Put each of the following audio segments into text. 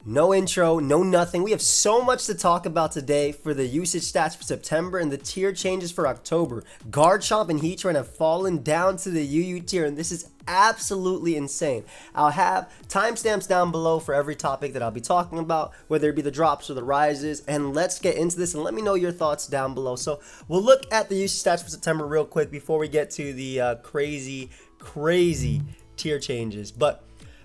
No intro, no nothing. We have so much to talk about today for the usage stats for September and the tier changes for October. Garchomp and Heatran have fallen down to the UU tier, and this is absolutely insane. I'll have timestamps down below for every topic that I'll be talking about, whether it be the drops or the rises, and let's get into this and let me know your thoughts down below. So we'll look at the usage stats for September real quick before we get to the crazy tier changes. But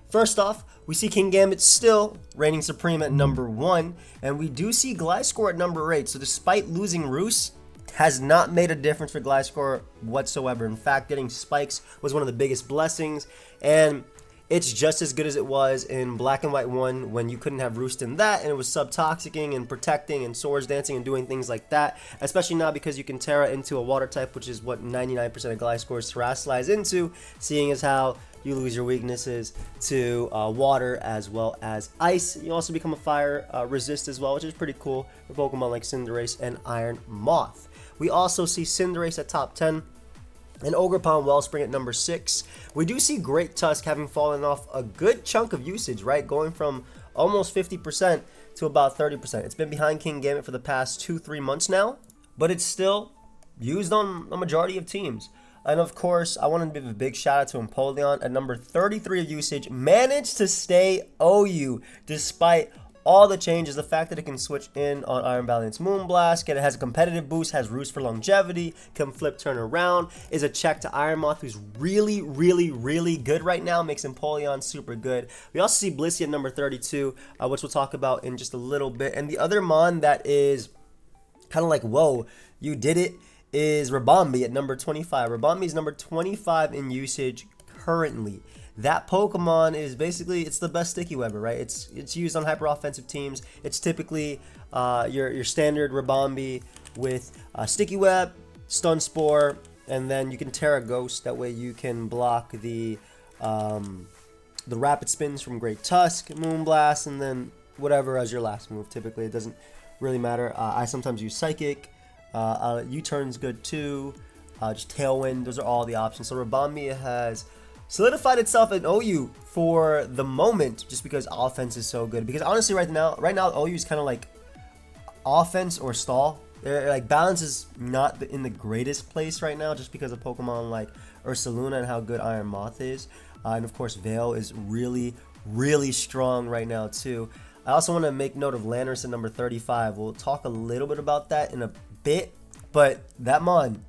first off, we see Kingambit still reigning supreme at number 1, and we do see Gliscor at number 8. So despite losing Roost, has not made a difference for Gliscor whatsoever. In fact, getting spikes was one of the biggest blessings, and it's just as good as it was in Black and White 1 when you couldn't have Roost in that, and it was sub-toxicking and protecting and swords dancing and doing things like that, especially now because you can Terra into a water type, which is what 99% of Gliscor's Terrasilize into, seeing as how you lose your weaknesses to water as well as ice. You also become a fire resist as well, which is pretty cool for Pokemon like Cinderace and Iron Moth. We also see Cinderace at top 10 and Ogerpon Wellspring at number 6. We do see Great Tusk having fallen off a good chunk of usage, right? Going from almost 50% to about 30%. It's been behind Kingambit for the past 2-3 months now, but it's still used on a majority of teams. And of course, I want to give a big shout out to Empoleon at number 33 of usage. Managed to stay OU despite all the changes. The fact that it can switch in on Iron Valiant's Moonblast, it has a competitive boost, has Roost for longevity, can flip turn around, is a check to Iron Moth, who's really good right now, makes Empoleon super good. We also see Blissey at number 32, which we'll talk about in just a little bit. And the other Mon that is kind of like, whoa, you did it, is Ribombee at number 25. Ribombee is number 25 in usage currently. That Pokemon is basically, it's the best sticky webber, right? It's used on hyper offensive teams. It's typically your standard Ribombee with sticky web, stun spore, and then you can Terra Ghost. That way you can block the rapid spins from Great Tusk, Moonblast, and then whatever as your last move. Typically, it doesn't really matter. I sometimes use Psychic. U-turn's good too. Just Tailwind. Those are all the options. So Ribombee has solidified itself in OU for the moment, just because offense is so good. Because honestly, right now OU is kind of like offense or stall. Like balance is not in the greatest place right now, just because of Pokemon like Ursaluna and how good Iron Moth is, and of course Veil is really strong right now too. I also want to make note of Landorus at number 35. We'll talk a little bit about that in a bit, but that Mon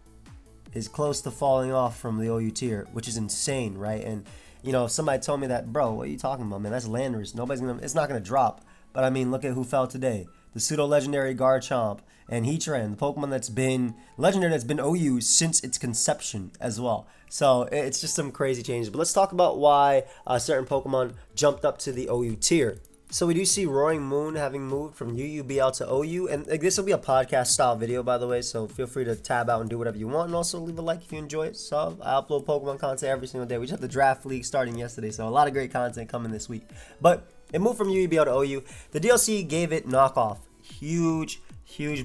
is close to falling off from the OU tier, which is insane, right? And you know, if somebody told me that, bro, what are you talking about, man? That's Landorus. It's not gonna drop. But I mean, look at who fell today: the Pseudo-Legendary Garchomp and Heatran, the Pokemon that's been legendary, that's been OU since its conception as well. So it's just some crazy changes. But let's talk about why certain Pokemon jumped up to the OU tier. So we do see Roaring Moon having moved from UUBL to OU, and this will be a podcast style video, by the way, so feel free to tab out and do whatever you want, and also leave a like if you enjoy it. So I upload Pokemon content every single day. We just had the draft league starting yesterday, so a lot of great content coming this week. But it moved from UUBL to OU. The DLC gave it knockoff. Huge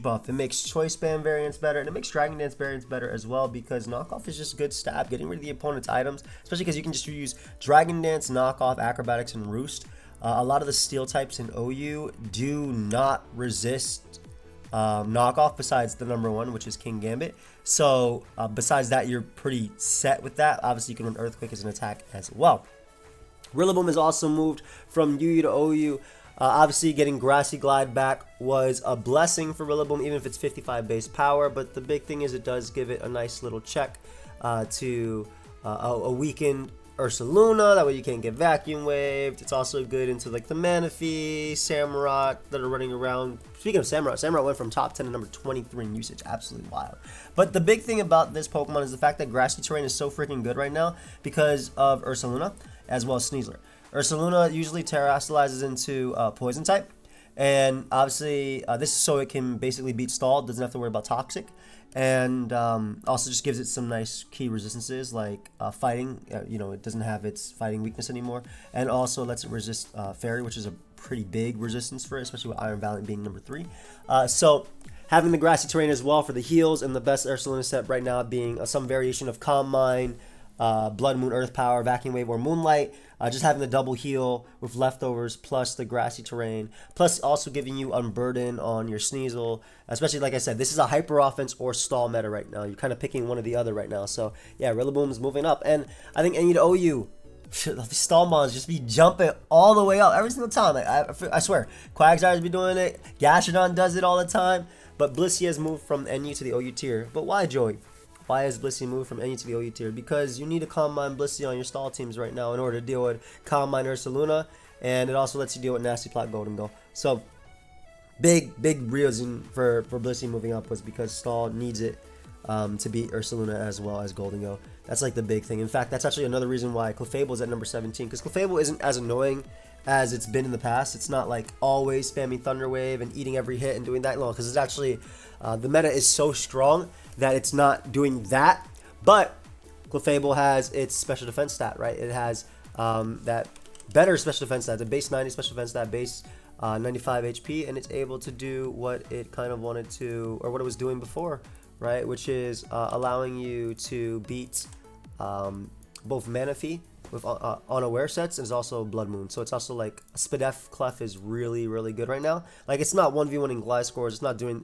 buff. It makes Choice Band variants better, and it makes Dragon Dance variants better as well, because knockoff is just good stab, getting rid of the opponent's items, especially because you can just use Dragon Dance, knockoff, Acrobatics, and Roost. A lot of the steel types in OU do not resist knockoff, besides the number 1, which is Kingambit. So besides that, you're pretty set with that. Obviously, you can run Earthquake as an attack as well. Rillaboom has also moved from UU to OU. Obviously, getting Grassy Glide back was a blessing for Rillaboom, even if it's 55 base power. But the big thing is it does give it a nice little check to a weakened Ursaluna, that way you can't get vacuum waved. It's also good into like the Manaphy, Samurott that are running around. Speaking of Samurott went from top 10 to number 23 in usage. Absolutely wild. But the big thing about this Pokemon is the fact that grassy terrain is so freaking good right now because of Ursaluna as well as Sneasler. Ursaluna usually terrestrializes into poison type, and obviously this is so it can basically beat stall, doesn't have to worry about toxic. And also just gives it some nice key resistances like fighting. It doesn't have its fighting weakness anymore, and also lets it resist fairy, which is a pretty big resistance for it, especially with Iron Valiant being number 3. So having the grassy terrain as well for the heals, and the best Ursaluna set right now being some variation of Calm Mind, Blood Moon, Earth Power, Vacuum Wave, or Moonlight. Just having the double heal with leftovers plus the grassy terrain, plus also giving you Unburden on your Sneasel. Especially, like I said, this is a hyper offense or stall meta right now. You're kind of picking one or the other right now. So yeah, Rillaboom's moving up, and I think NU to OU, the stall mons just be jumping all the way up every single time. Like, I swear, Quagsire's be doing it. Gashadon does it all the time. But Blissey has moved from NU to the OU tier. But why, Joey? Why has Blissey moved from NU to the OU tier? Because you need to Combine Blissey on your stall teams right now in order to deal with Combine Ursaluna, and it also lets you deal with Nasty Plot Golden Go. So, big reason for Blissey moving up was because stall needs it to beat Ursaluna as well as Golden Go. That's like the big thing. In fact, that's actually another reason why Clefable is at number 17, because Clefable isn't as annoying as it's been in the past. It's not like always spamming Thunder Wave and eating every hit and doing that long, because it's actually the meta is so strong that it's not doing that. But Clefable has its special defense stat, right? It has that better special defense stat, the base 90 special defense stat, base 95 HP, and it's able to do what it kind of wanted to, or what it was doing before, right? Which is allowing you to beat both Manaphy with unaware sets, and it's also Blood Moon. So it's also like Spadef Clef is really good right now. Like, it's not 1v1 in Gliscors,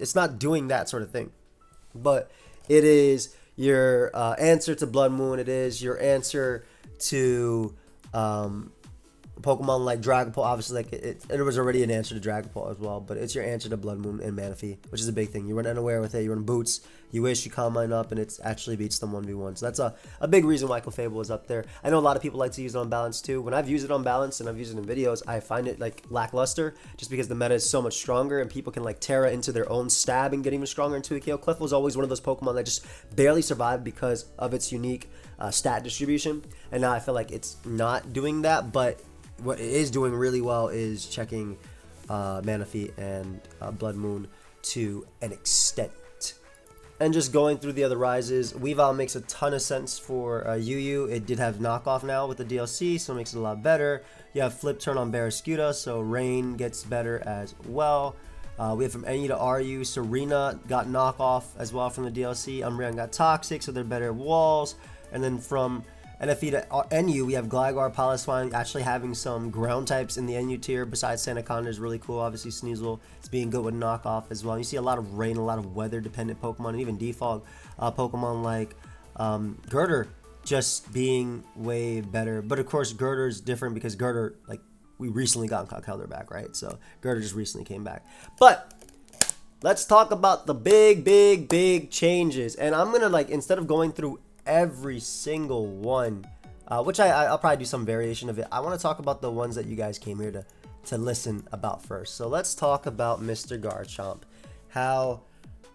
it's not doing that sort of thing, but it is your answer to Blood Moon. It is your answer to Pokemon like Dragapult. Obviously, like it was already an answer to Dragapult as well, but it's your answer to Blood Moon and Manaphy, which is a big thing. You run Unaware with it, you run Boots, you wish, you Combine up, and it actually beats them 1v1. So that's a big reason why Clefable is up there. I know a lot of people like to use it on balance too. When I've used it on balance and I've used it in videos, I find it like lackluster, just because the meta is so much stronger and people can like Terra into their own stab and get even stronger into a KO. Clefable is always one of those Pokemon that just barely survived because of its unique stat distribution, and now I feel like it's not doing that, but what it is doing really well is checking Manaphy and Blood Moon to an extent. And just going through the other rises, Weavile makes a ton of sense for UU. It did have knockoff now with the DLC, so it makes it a lot better. You have flip turn on Barraskewda, so Rain gets better as well. We have from NU to RU, Serena got knockoff as well from the DLC. Umbreon got Toxic, so they're better at walls. And then from NFE to NU, we have Gligar, Piloswine actually having some ground types in the NU tier besides Sandaconda is really cool. Obviously, Sneasel is being good with knockoff as well. You see a lot of rain, a lot of weather-dependent Pokemon, and even defog Pokemon like Girder just being way better. But of course, Girder's different because Girder, like, we recently got Conkeldurr back, right? So Girder just recently came back. But let's talk about the big changes. And I'm gonna, like, instead of going through every single one, which I'll probably do some variation of it, I want to talk about the ones that you guys came here to listen about first. So let's talk about Mr. Garchomp, how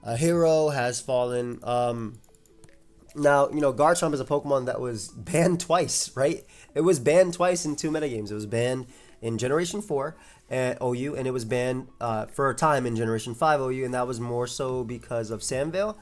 a hero has fallen. Now, you know, Garchomp is a Pokemon that was banned twice, right? It was banned twice in 2 metagames. It was banned in Generation 4 at OU, and it was banned for a time in Generation 5 OU, and that was more so because of Sandvale.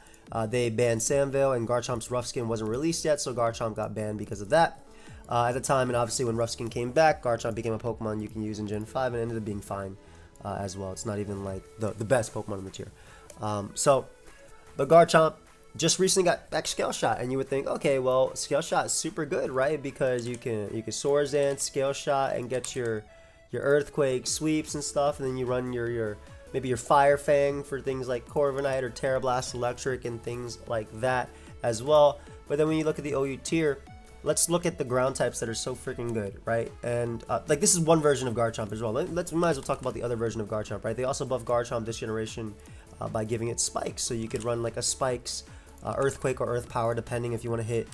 They banned Sandvale, and Garchomp's Rough Skin wasn't released yet, so Garchomp got banned because of that at the time. And obviously, when Rough Skin came back, Garchomp became a Pokemon you can use in Gen 5, and ended up being fine as well. It's not even like the best Pokemon in the tier. But Garchomp just recently got back Scale Shot, and you would think, okay, well, Scale Shot is super good, right? Because you can Swords Dance, Scale Shot, and get your Earthquake sweeps and stuff, and then you run your maybe your Fire Fang for things like Corviknight or Terra Blast Electric and things like that as well. But then when you look at the OU tier, let's look at the ground types that are so freaking good, right? And like, this is one version of Garchomp as well. We might as well talk about the other version of Garchomp, right? They also buffed Garchomp this generation by giving it spikes, so you could run like a Spikes, Earthquake, or Earth Power, depending if you want to hit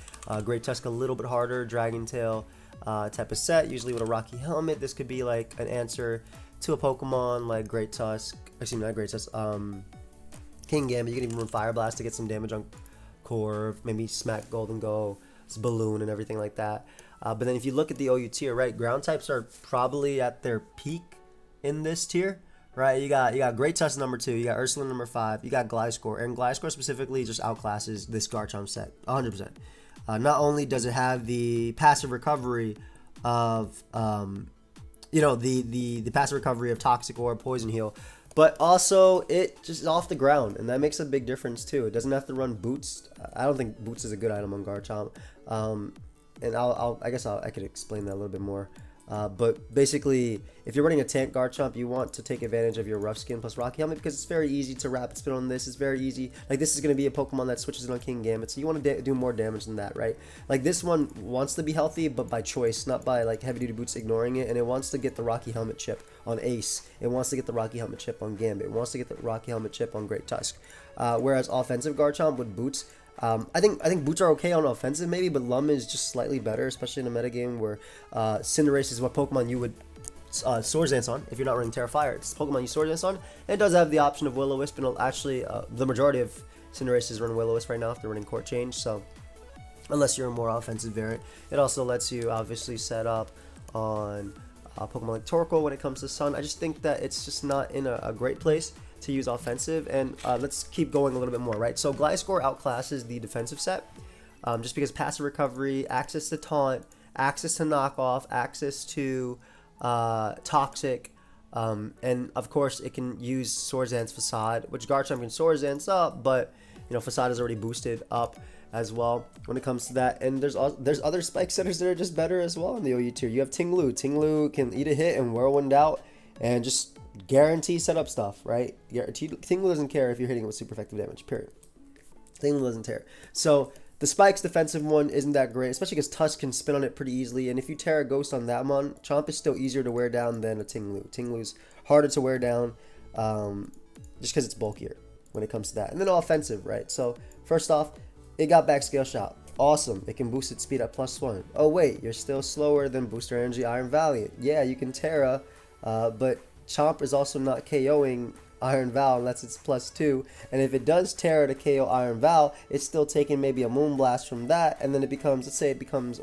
Great Tusk a little bit harder, Dragon Tail type of set, usually with a Rocky Helmet. This could be like an answer to a Pokemon like Great Tusk, excuse me, not Great Tusk, King Gambit. You can even run Fire Blast to get some damage on Corv, maybe Smack Golden Go, Balloon, and everything like that. But then if you look at the OU tier, right, ground types are probably at their peak in this tier, right? You got Great Tusk number 2, you got Ursaluna number 5, you got Gliscor, and Gliscor specifically just outclasses this Garchomp set 100%. Not only does it have the passive recovery of you know, the passive recovery of Toxic Orb, Poison Heal, but also it just is off the ground, and that makes a big difference too. It doesn't have to run Boots. I don't think Boots is a good item on Garchomp. and I guess I could explain that a little bit more. But basically, if you're running a tank Garchomp, you want to take advantage of your rough skin plus Rocky Helmet because it's very easy to rapid spin on this. It's very easy. Like, this is going to be a Pokemon that switches in on King Gambit, so you want to do more damage than that, right? Like, this one wants to be healthy, but by choice, not by like heavy duty boots ignoring it, and it wants to get the Rocky Helmet chip on Ace. It wants to get the Rocky Helmet chip on Gambit. It wants to get the Rocky Helmet chip on Great Tusk. Whereas offensive Garchomp with boots, I think boots are okay on offensive maybe, but Lum is just slightly better, especially in a metagame where Cinderace is what Pokemon you would Swords Dance on if you're not running Terra Fire. It's Pokemon you Swords Dance on, and it does have the option of Will-O-Wisp, and actually the majority of Cinderaces run Will-O-Wisp right now if they're running Court Change, so unless you're a more offensive variant. It also lets you obviously set up on Pokemon like Torkoal when it comes to Sun. I just think that it's just not in a great place to use offensive, and let's keep going a little bit more, right? So Gliscor outclasses the defensive set, just because passive recovery, access to taunt, access to knockoff, access to toxic, and of course it can use Swords Dance Facade, which Garchomp can Swords Dance up, but you know Facade is already boosted up as well when it comes to that. And there's other Spike Setters that are just better as well in the OU tier. You have Tinglu. Tinglu can eat a hit and Whirlwind out and just guarantee setup stuff, right? Tinglu doesn't care if you're hitting it with super effective damage, period. Tinglu doesn't care. So the Spike's defensive one isn't that great, especially because Tusk can spin on it pretty easily, and if you Terra Ghost on that one, Chomp is still easier to wear down than a Tinglu. Tinglu's harder to wear down, just because it's bulkier when it comes to that. And then offensive, right? So first off, it got back Scale Shot. Awesome. It can boost its speed at +1. Oh wait, you're still slower than Booster Energy Iron Valiant. Yeah, you can Terra, but Chomp is also not KOing Iron Val unless it's +2, and if it does Terra to KO Iron Val, it's still taking maybe a Moonblast from that, and then it becomes, let's say it becomes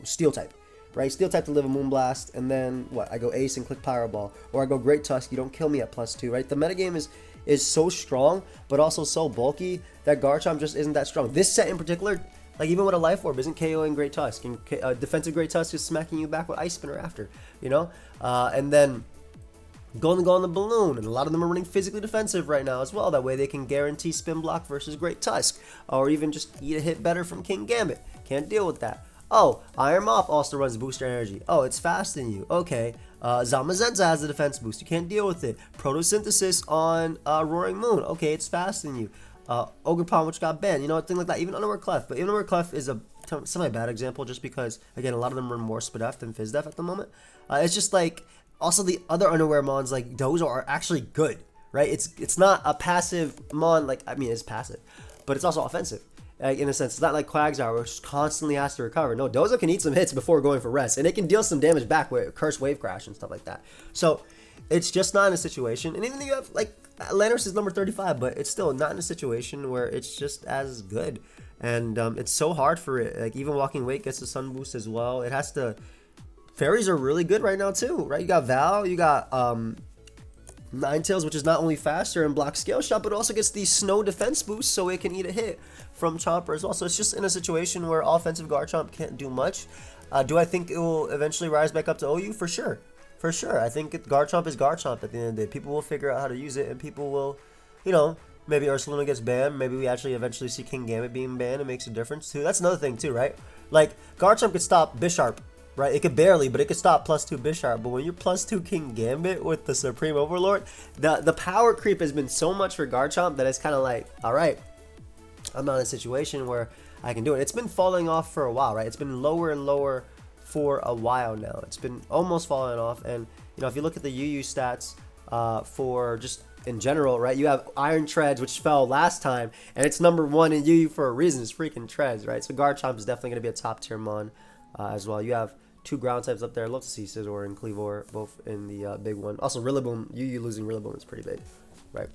Steel type, right? Steel type to live a Moonblast, and then what? I go Ace and click Pyro Ball, or I go Great Tusk. You don't kill me at +2, right? The metagame is so strong, but also so bulky that Garchomp just isn't that strong. This set in particular, like even with a Life Orb, isn't KOing Great Tusk, and defensive Great Tusk is smacking you back with Ice Spinner after, you know, and then Golden Gull on the Balloon, and a lot of them are running physically defensive right now as well. That way they can guarantee spin block versus Great Tusk, or even just eat a hit better from King Gambit. Can't deal with that. Oh, Iron Moth also runs Booster Energy. Oh, it's fast than you. Okay. Zamazenza has a defense boost. You can't deal with it. Photosynthesis on Roaring Moon. Okay, it's fast than you. Ogerpon, which got banned. You know, a thing like that. Even Underwear Clef. But Underwear Clef is a semi-bad example just because, again, a lot of them run more Spadef than Fizdef at the moment. It's just like... Also, the other Underwear Mons like Dozo are actually good, right? It's not a passive Mon, like, I mean, it's passive, but it's also offensive, like, in a sense. It's not like Quagsire, which constantly has to recover. No, Dozo can eat some hits before going for rest, and it can deal some damage back with Curse Wave Crash and stuff like that. So, it's just not in a situation, and even though you have, like, Landorus is number 35, but it's still not in a situation where it's just as good, and it's so hard for it. Like, even Walking Weight gets a Sun Boost as well. It has to... Fairies are really good right now too, right? You got Val, you got Ninetales, which is not only faster and blocks Scale Shot, but also gets the Snow defense boost, so it can eat a hit from Chomper as well. So it's just in a situation where offensive Garchomp can't do much. Do I think it will eventually rise back up to OU? For sure. For sure. I think Garchomp is Garchomp at the end of the day. People will figure out how to use it, and people will, you know, maybe Ursaluna gets banned. Maybe we actually eventually see King Gambit being banned. It makes a difference too. That's another thing too, right? Like, Garchomp could stop Bisharp. Right, it could barely, but it could stop +2 Bisharp. But when you're +2 King Gambit with the Supreme Overlord, the power creep has been so much for Garchomp that it's kind of like, all right, I'm not in a situation where I can do it. It's been falling off for a while, right? It's been lower and lower for a while now. It's been almost falling off. And you know, if you look at the UU stats for just in general, right? You have Iron Treads, which fell last time, and it's number 1 in UU for a reason. It's freaking Treads, right? So Garchomp is definitely going to be a top tier Mon as well. You have 2 ground types up there. I'd love to see Scizor and Cleavor both in the big one. Also, Rillaboom, UU losing Rillaboom is pretty big, right?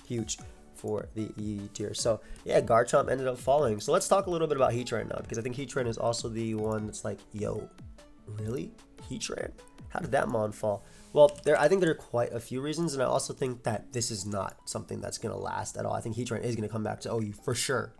Huge for the UU tier. So, yeah, Garchomp ended up falling. So, let's talk a little bit about Heatran now, because I think Heatran is also the one that's like, yo, really? Heatran? How did that Mon fall? Well, I think there are quite a few reasons, and I also think that this is not something that's going to last at all. I think Heatran is going to come back to OU for sure.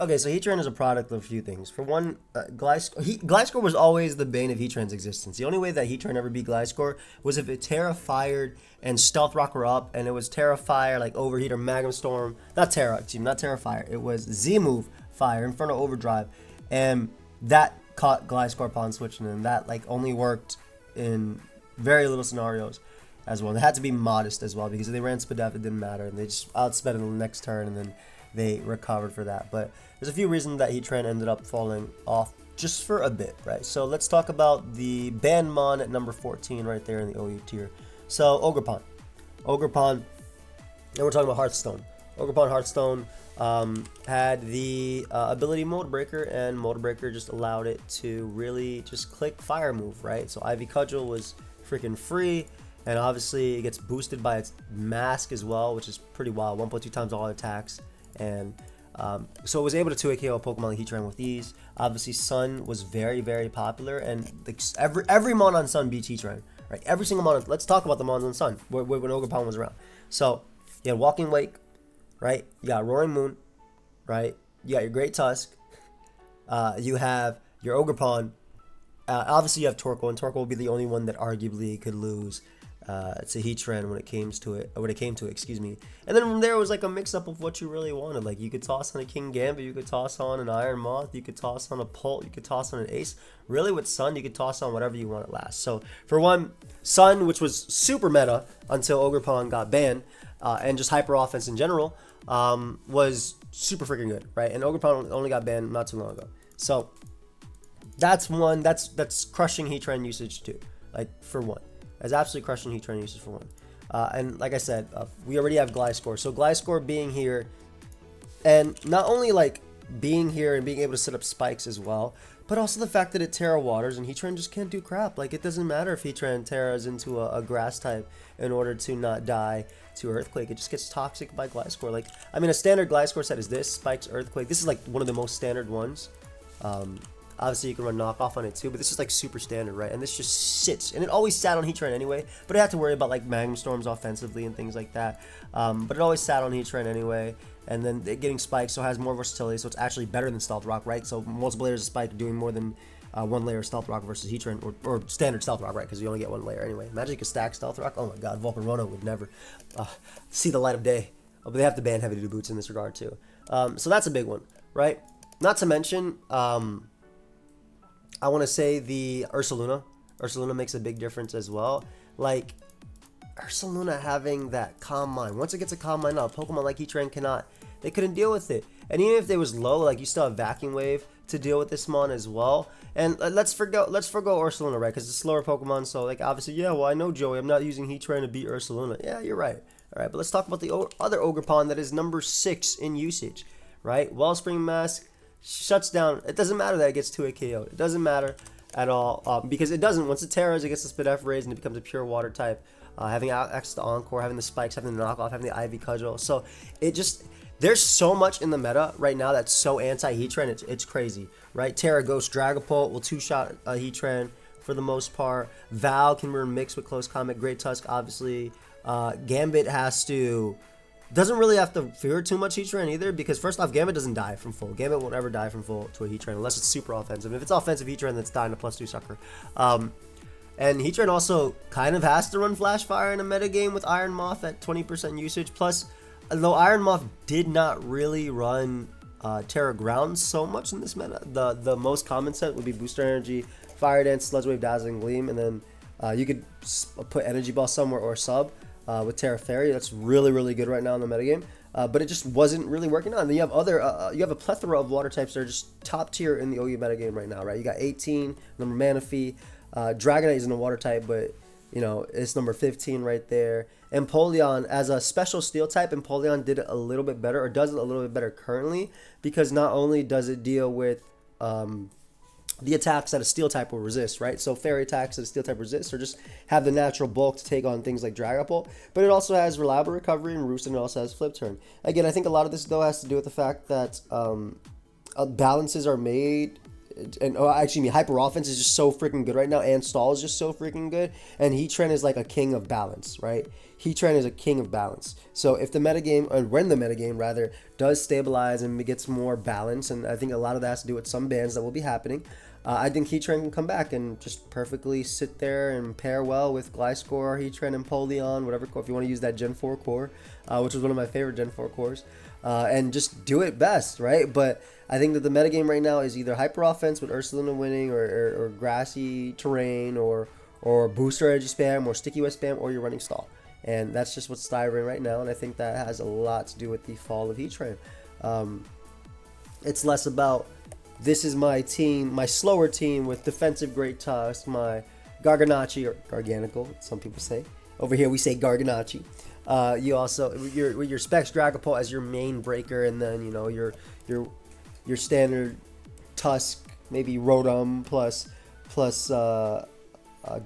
Okay, so Heatran is a product of a few things. For one, Gliscor was always the bane of Heatran's existence. The only way that Heatran ever beat Gliscor was if it Terra Fired and Stealth Rock her up, and it was Terra Fire, like Overheat or Magnum Storm. Not Terra Fire. It was Z-Move Fire, Inferno Overdrive, and that caught Gliscor upon switching, and that like only worked in very little scenarios as well. And they had to be modest as well, because if they ran Spadef, it didn't matter, and they just outsped in the next turn, and then they recovered for that. But there's a few reasons that Heatran ended up falling off just for a bit, right? So let's talk about the Bandmon at number 14 right there in the OU tier. So Ogerpon, and we're talking about Hearthstone. Ogerpon Hearthstone had the ability Mold Breaker, and Mold Breaker just allowed it to really just click Fire move, right? So Ivy Cudgel was freaking free, and obviously it gets boosted by its Mask as well, which is pretty wild, 1.2 times all attacks, and so it was able to 2-hit KO a Pokemon like Heatran with ease. Obviously Sun was very, very popular, and every Mon on Sun beats Heatran, right? Every single Mon. Let's talk about the Mons on Sun when Ogerpon was around. So you had Walking Wake, right? You got Roaring Moon, right? You got your Great Tusk. You have your Ogerpon. Obviously, you have Torkoal, and Torkoal will be the only one that arguably could lose to Heatran when it came to it, excuse me. And then from there, it was like a mix-up of what you really wanted. Like, you could toss on a King Gambit, you could toss on an Iron Moth, you could toss on a Pult, you could toss on an Ace. Really, with Sun, you could toss on whatever you want at last. So, for one, Sun, which was super meta until Ogerpon got banned, and just hyper offense in general, was super freaking good, right? And Ogerpon only got banned not too long ago. So that's one. That's crushing Heatran usage too. Like, for one, that's absolutely crushing Heatran usage for one. And like I said, we already have Gliscor. So Gliscor being here, and not only like being here and being able to set up spikes as well, but also the fact that it Terra Waters and Heatran just can't do crap. Like, it doesn't matter if Heatran Terras into a grass type in order to not die to Earthquake. It just gets toxic by Gliscor. Like, I mean, a standard Gliscor set is this: Spikes, Earthquake. This is like one of the most standard ones. Obviously, you can run knockoff on it too, but this is like super standard, right? And this just sits, and it always sat on Heatran anyway, but it had to worry about like Magnum Storms offensively and things like that. But it always sat on Heatran anyway, and then it getting spikes, so it has more versatility, so it's actually better than Stealth Rock, right? So multiple layers of spike doing more than one layer of Stealth Rock versus Heatran, or standard Stealth Rock, right? Because you only get one layer anyway. Imagine you could stack Stealth Rock. Oh my god, Volcarona would never see the light of day. Oh, but they have to ban heavy duty boots in this regard too. So that's a big one, right? Not to mention, I want to say the Ursaluna. Ursaluna makes a big difference as well. Like, Ursaluna having that Calm Mind. Once it gets a Calm Mind out, Pokemon like Heatran cannot. They couldn't deal with it. And even if it was low, like, you still have Vacuum Wave to deal with this Mon as well. And let's forgo Ursaluna, right? Because it's a slower Pokemon, so, like, obviously, yeah, well, I know, Joey, I'm not using Heatran to beat Ursaluna. Yeah, you're right. All right, but let's talk about the other Ogerpon that is number 6 in usage, right? Wellspring Mask shuts down. It doesn't matter that it gets 2-hit KO'd. It doesn't matter at all, because it doesn't. Once it Terras, it gets the Spadef raised and it becomes a pure water type. Having access to Encore, having the spikes, having the knockoff, having the Ivy Cudgel. So it just, there's so much in the meta right now that's so anti-Heatran, it's crazy, right? Terra Ghost Dragapult will two-shot Heatran for the most part. Val can run mix with Close Combat. Great Tusk, obviously. Gambit doesn't really have to fear too much Heatran either, because first off, Gambit doesn't die from full. Gambit won't ever die from full to a Heatran unless it's super offensive. If it's offensive Heatran, that's dying to +2 sucker. And Heatran also kind of has to run Flash Fire in a metagame with Iron Moth at 20% usage. Plus, though Iron Moth did not really run Terra Ground so much in this meta, the most common set would be Booster Energy, Fire Dance, Sludge Wave, Dazzling Gleam, and then you could put Energy Ball somewhere or sub. With Terra Fairy, that's really, really good right now in the metagame, but it just wasn't really working out. And then you have you have a plethora of water types that are just top tier in the OU metagame right now, right? You got 18, number Manaphy, Dragonite isn't a water type, but you know, it's number 15 right there. Empoleon, as a special steel type, Empoleon did it a little bit better, or does it a little bit better currently, because not only does it deal with the attacks that a steel type will resist, right? So fairy attacks that a steel type resists, or just have the natural bulk to take on things like Dragapult, but it also has reliable recovery and roost, and it also has flip turn. Again, I think a lot of this though has to do with the fact that balances are made, and hyper offense is just so freaking good right now, and stall is just so freaking good, and Heatran is like a king of balance, right? Heatran is a king of balance. So if the metagame, or when the metagame rather, does stabilize and it gets more balance, and I think a lot of that has to do with some bans that will be happening, I think Heatran can come back and just perfectly sit there and pair well with Gliscor, Heatran, and Empoleon, whatever core, if you want to use that Gen 4 core, which was one of my favorite Gen 4 cores, and just do it best, right? But I think that the metagame right now is either hyper offense with Ursaluna winning, or grassy terrain, or booster energy spam, or sticky wet spam, or you're running stall. And that's just what's styling right now, and I think that has a lot to do with the Fall of Heatran. It's less about, this is my team, my slower team with defensive Great Tusk, my Garganacl, or Garganacl, some people say. Over here we say Garganacl. You also, with your Specs Dragapult as your main breaker, and then, you know, your standard Tusk, maybe Rotom plus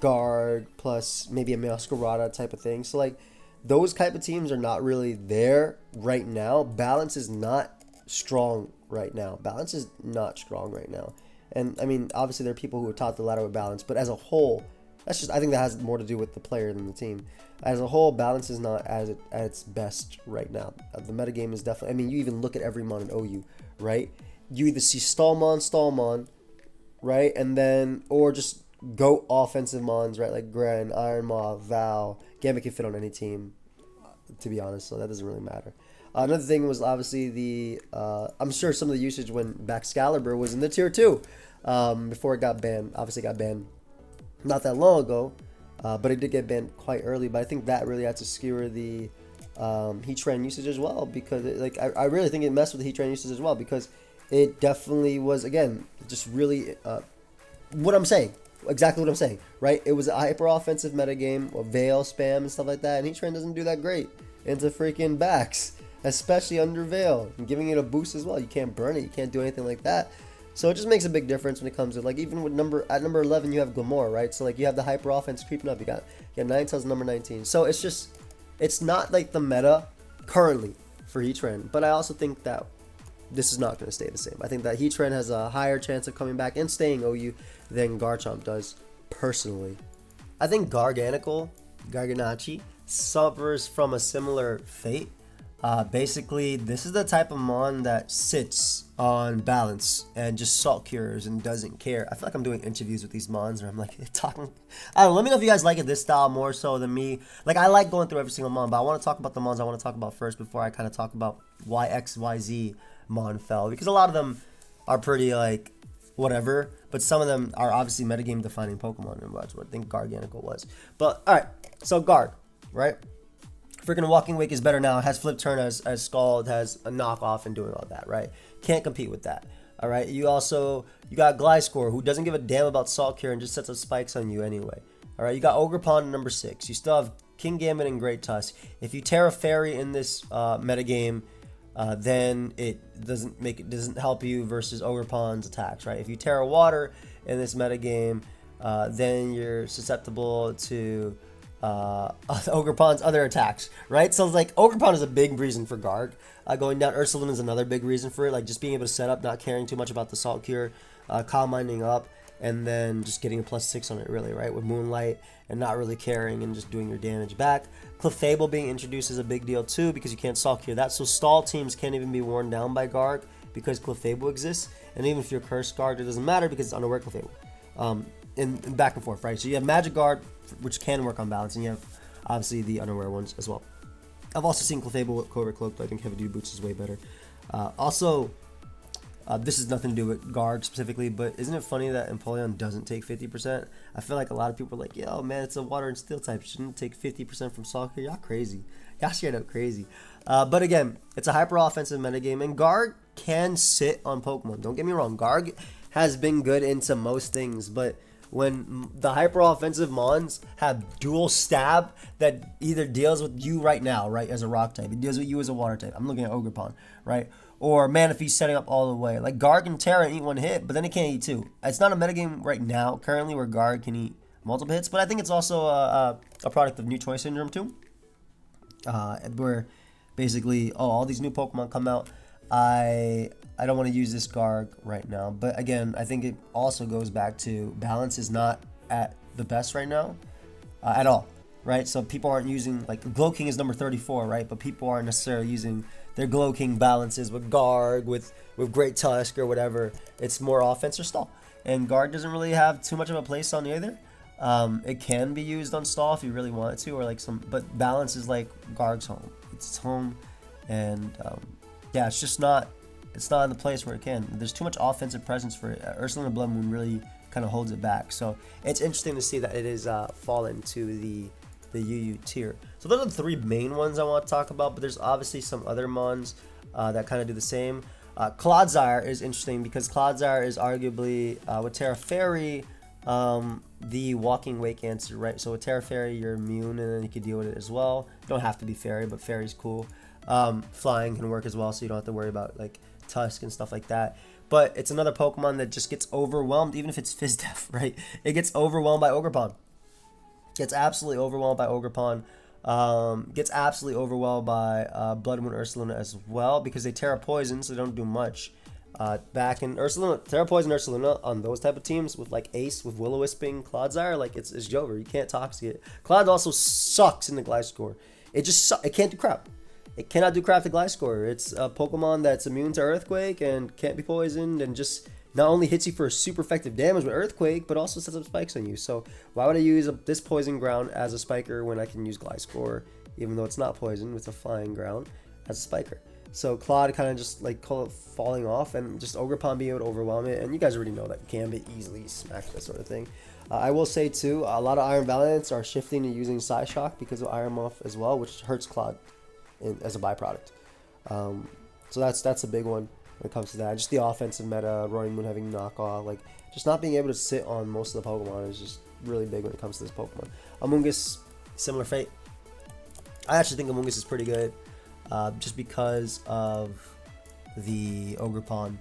Guard, plus maybe a Masquerada type of thing. So, like, those type of teams are not really there right now. Balance is not strong right now. Balance is not strong right now. And, I mean, obviously there are people who are taught the ladder with balance, but as a whole, that's just, I think that has more to do with the player than the team. As a whole, balance is not at its best right now. The metagame is definitely, I mean, you even look at every mon in OU, right? You either see Stallmon, right? And then, or just go offensive mons, right? Like Gren, Iron Maw, Val. Gambit can fit on any team, to be honest, so that doesn't really matter. Another thing was obviously the, I'm sure some of the usage when Baxcalibur was in the tier 2 before it got banned. Obviously it got banned not that long ago, but it did get banned quite early. But I think that really had to skewer the Heatran usage as well, because I really think it messed with the Heatran usage as well, because it definitely was, again, just really what I'm saying. Exactly what I'm saying, right? It was a hyper offensive metagame with Veil spam and stuff like that, and Heatran doesn't do that great into freaking backs, especially under Veil, and giving it a boost as well. You can't burn it, you can't do anything like that. So it just makes a big difference when it comes to, like, even with at number 11 you have Glamore, right? So, like, you have the hyper offense creeping up. You got Ninetales number 19. So it's just, it's not like the meta currently for Heatran, but I also think that this is not going to stay the same. I think that Heatran has a higher chance of coming back and staying OU than Garchomp does, personally. I think Garganacl suffers from a similar fate. Basically, this is the type of mon that sits on balance and just salt cures and doesn't care. I feel like I'm doing interviews with these mons where I'm like talking. I don't know, let me know if you guys like it this style more so than me. Like, I like going through every single mon, but I want to talk about the mons I want to talk about first before I kind of talk about why XYZ mon fell, because a lot of them are pretty, like, whatever, but some of them are obviously metagame defining Pokemon, and that's what I think Garganacl was. But alright, so Garg, right? Freaking Walking Wake is better now. It has Flip Turn, as Scald, has a knockoff and doing all that, right? Can't compete with that. Alright, you got Gliscor, who doesn't give a damn about Salt Cure and just sets up spikes on you anyway. Alright, you got Ogerpon at number 6. You still have King Gambit and Great Tusk. If you Terra Fairy in this metagame, then it doesn't help you versus Ogerpon's attacks, right? If you Terra Water in this metagame, then you're susceptible to Ogerpon's other attacks, right? So, like, Ogerpon is a big reason for Garg. Going down Ursaluna is another big reason for it, like just being able to set up, not caring too much about the Salt Cure, Calm Minding up, and then just getting a +6 on it, really, right? With Moonlight, and not really caring and just doing your damage back. Clefable being introduced is a big deal too, because you can't Salt Cure that. So stall teams can't even be worn down by Garg because Clefable exists. And even if you're Cursed Guard, it doesn't matter because it's unaware Clefable. And back and forth, right? So you have Magic Guard, which can work on balance, and you have obviously the unaware ones as well. I've also seen Clefable with Covert Cloak, but I think Heavy Duty Boots is way better. This has nothing to do with Garg specifically, but isn't it funny that Empoleon doesn't take 50%? I feel like a lot of people are like, yo, man, it's a water and steel type. Shouldn't take 50% from Salt Cure. Y'all crazy. Y'all straight up crazy. But again, it's a hyper offensive metagame, and Garg can sit on Pokemon. Don't get me wrong. Garg has been good into most things, but when the hyper offensive mons have dual stab that either deals with you right now, right, as a rock type, it deals with you as a water type. I'm looking at Ogerpon, right? Or Manaphy's setting up all the way. Like, Garg and Terra eat one hit, but then it can't eat two. It's not a metagame right now, currently, where Garg can eat multiple hits, but I think it's also a product of new choice syndrome too. Where basically, all these new Pokemon come out. I don't want to use this Garg right now, but again, I think it also goes back to balance is not at the best right now at all, right? So people aren't using, like, Glow King is number 34, right? But people aren't necessarily using their Glow King balances with Garg, with Great Tusk or whatever. It's more offense or stall. and Guard doesn't really have too much of a place on either. It can be used on stall if you really want it to, or like some, but balance is like Garg's home. It's its home, and yeah, it's just not. It's not in the place where it can. There's too much offensive presence for it. Ursaluna Blood Moon really kind of holds it back. So it's interesting to see that it is fallen to the UU tier. So those are the three main ones I want to talk about, but there's obviously some other mons that kind of do the same. Clodsire is interesting because Clodsire is arguably, with Terra Fairy, the Walking Wake answer, right? So with Terra Fairy, you're immune and then you can deal with it as well. You don't have to be Fairy, but Fairy's cool. Flying can work as well, so you don't have to worry about like Tusk and stuff like that. But it's another Pokemon that just gets overwhelmed, even if it's Fizdef, right? It gets overwhelmed by Ogerpon. Gets absolutely overwhelmed by Ogerpon. Gets absolutely overwhelmed by Blood Moon Ursaluna as well, because they Terra Poison, so they don't do much. Back in Ursaluna, Terra Poison Ursaluna on those type of teams with like Ace, with Will-O-Wisping, Clodsire, like it's Jover. You can't toxic it. Cloud also sucks in the Gliscor. It just it can't do crap. It cannot do crap to Gliscor. It's a Pokemon that's immune to Earthquake and can't be poisoned, and just not only hits you for super effective damage with Earthquake, but also sets up spikes on you. So why would I use this Poison Ground as a spiker when I can use Gliscor, even though it's not poison, it's a flying ground, as a spiker? So Claude kind of just like call it falling off, and just Ogerpon being able to overwhelm it. And you guys already know that Gambit easily smacks that sort of thing. I will say too, a lot of Iron Valiants are shifting to using Psyshock because of Iron Moth as well, which hurts Claude as a byproduct. So that's a big one when it comes to that. Just the offensive meta, Roaring Moon having knockoff, like just not being able to sit on most of the Pokemon is just really big when it comes to this Pokemon. Amoonguss, similar fate. I actually think Amoonguss is pretty good, just because of the Ogerpon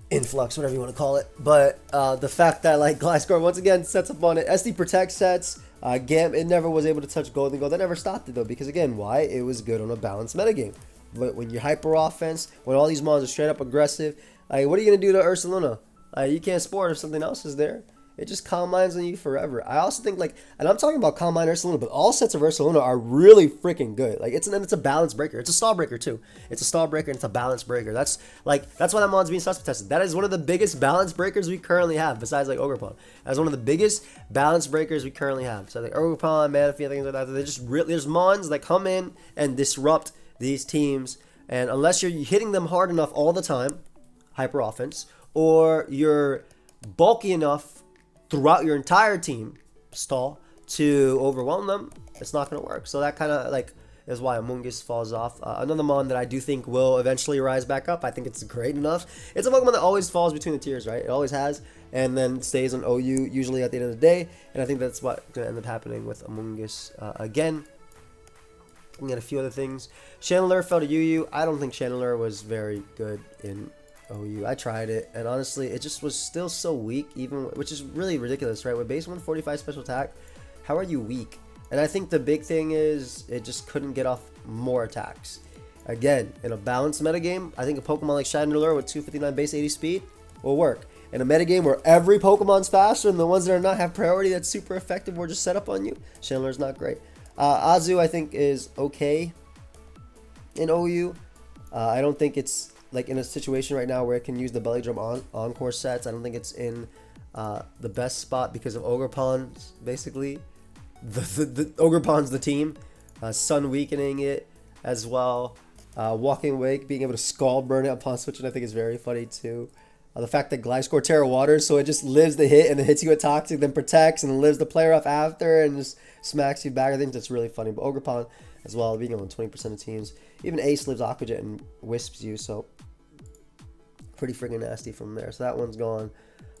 influx, whatever you want to call it. But the fact that like Gliscor once again sets up on it, SD Protect sets. It never was able to touch Golden Gold. That never stopped it though, because again, why? It was good on a balanced metagame. But when you hyper offense, when all these mons are straight up aggressive, like what are you gonna do to Ursaluna? You can't sport if something else is there. It just calm minds on you forever. I also think like, and I'm talking about calm mind Ursaluna, but all sets of Ursaluna are really freaking good. Like it's a balance breaker. It's a stall breaker too. It's a stall breaker and it's a balance breaker. That's why that mon's being suspect tested. That is one of the biggest balance breakers we currently have, besides like Ogerpon. That's one of the biggest balance breakers we currently have. So like Ogerpon, Manaphy, things like that. They just really, there's mons that come in and disrupt these teams, and unless you're hitting them hard enough all the time, hyper offense, or you're bulky enough throughout your entire team stall to overwhelm them, it's not going to work. So that kind of like is why Amoonguss falls off. Another mon that I do think will eventually rise back up. I think it's great enough. It's a Pokemon that always falls between the tiers, right? It always has, and then stays on OU usually at the end of the day. And I think that's what's going to end up happening with Amoonguss again. Looking at a few other things. Chandelure fell to UU. I don't think Chandelure was very good in OU. I tried it, and honestly, it just was still so weak, even, which is really ridiculous, right? With base 145 special attack, how are you weak? And I think the big thing is it just couldn't get off more attacks. Again, in a balanced metagame, I think a Pokemon like Chandelure with 259 base 80 speed will work. In a metagame where every Pokemon's faster and the ones that are not have priority that's super effective or just set up on you, Chandelure's not great. Azu, I think, is okay in OU. I don't think it's like in a situation right now where it can use the Belly Drum Encore sets. I don't think it's in the best spot because of Ogerpon, basically. The Ogerpon's the team. Sun weakening it as well. Walking Wake, being able to Scald Burn it upon switching, I think is very funny too. The fact that Gliscor Terra Waters, so it just lives the hit and then hits you with Toxic, then protects and then lives the player off after and just smacks you back. I think that's really funny. But Ogerpon as well, being on 20% of teams. Even Ace lives Aqua Jet and wisps you, so pretty freaking nasty from there. So that one's gone.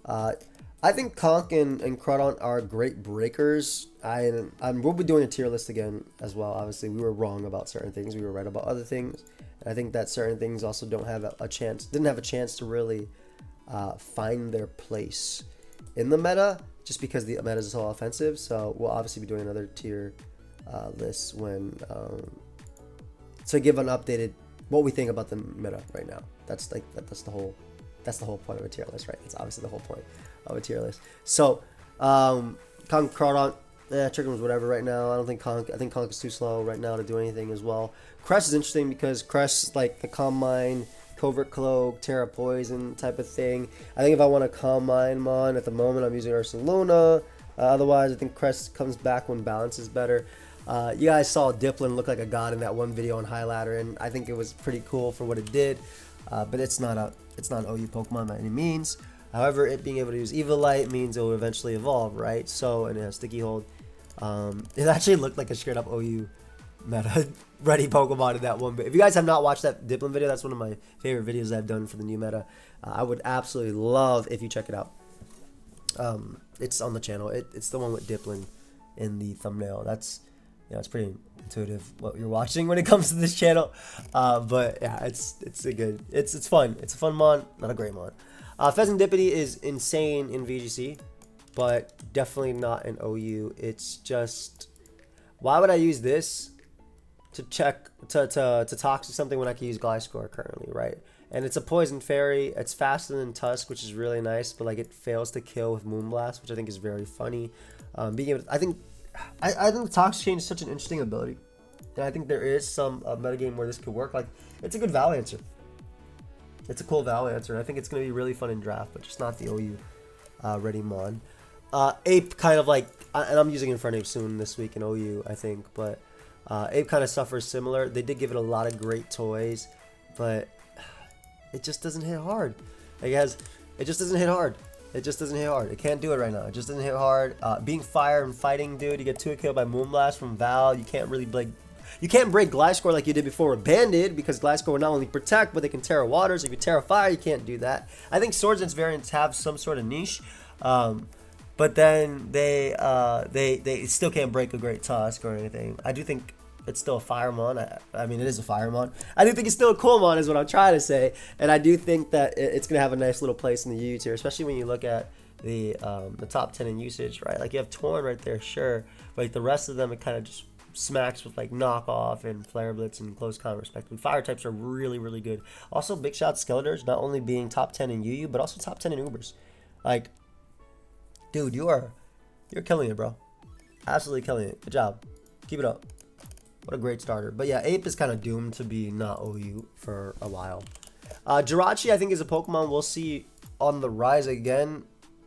I think Conk and Crawdon are great breakers. We'll be doing a tier list again as well. Obviously, we were wrong about certain things. We were right about other things. And I think that certain things also didn't have a chance to really find their place in the meta, just because the meta is so offensive. So we'll obviously be doing another tier list when to give an updated what we think about the meta right now. That's the whole point of a tier list, right? It's obviously the whole point of a tier list. So Conk, Crawdon, Chicken was whatever right now. I think Conk is too slow right now to do anything as well. Crest is interesting because Crest, like the Calm Mind Covert Cloak, Terra Poison type of thing. I think if I want to Calm Mind Mon, at the moment I'm using Ursaluna. Otherwise, I think Crest comes back when balance is better. You guys saw Dipplin look like a god in that one video on High Ladder, and I think it was pretty cool for what it did. But it's not an OU Pokemon by any means. However, it being able to use Eviolite means it will eventually evolve, right? So, and it has Sticky Hold. It actually looked like a straight up OU meta ready Pokemon in that one. But if you guys have not watched that Dipplin video, that's one of my favorite videos I've done for the new meta. I would absolutely love if you check it out. It's on the channel. It's the one with Dipplin in the thumbnail. That's, it's pretty intuitive what you're watching when it comes to this channel. But yeah, it's fun. It's a fun mon, not a great mon. Pheasantipity is insane in VGC, but definitely not in OU. It's just, why would I use this to check to toxic something when I can use Gliscor currently, right? And it's a poison fairy. It's faster than Tusk, which is really nice, but like it fails to kill with Moonblast, which I think is very funny. Being able to, I think the Toxic Chain is such an interesting ability, and I think there is some metagame where this could work. Like, it's a good Val answer. It's a cool Val answer, and I think it's going to be really fun in draft, but just not the OU ready mon. Ape kind of like, and I'm using Infernape soon this week in OU, I think, but Ape kind of suffers similar. They did give it a lot of great toys, but it just doesn't hit hard. Like it just doesn't hit hard. It just doesn't hit hard. It can't do it right now. It just doesn't hit hard. Being fire and fighting, dude, you get 2 killed by Moonblast from Val. You can't really break. You can't break Gliscor like you did before with Banded, because Gliscor will not only protect, but they can Terra Water. So if you Terra Fire, you can't do that. I think Swords and its variants have some sort of niche, but then they still can't break a Great Tusk or anything. I do think it's still a Firemon. I mean, it is a Firemon. I do think it's still a cool mon, is what I'm trying to say. And I do think that it's going to have a nice little place in the UU tier, especially when you look at the top 10 in usage, right? Like, you have Torn right there, sure. But like the rest of them, it kind of just smacks with like Knockoff and Flare Blitz and Close Combat respectively. Fire types are really, really good. Also, big shout to Skeletors, not only being top 10 in UU, but also top 10 in Ubers. Like, dude, you're killing it, bro. Absolutely killing it. Good job. Keep it up. What a great starter. But yeah, Ape is kind of doomed to be not OU for a while. Jirachi, I think, is a Pokemon we'll see on the rise again.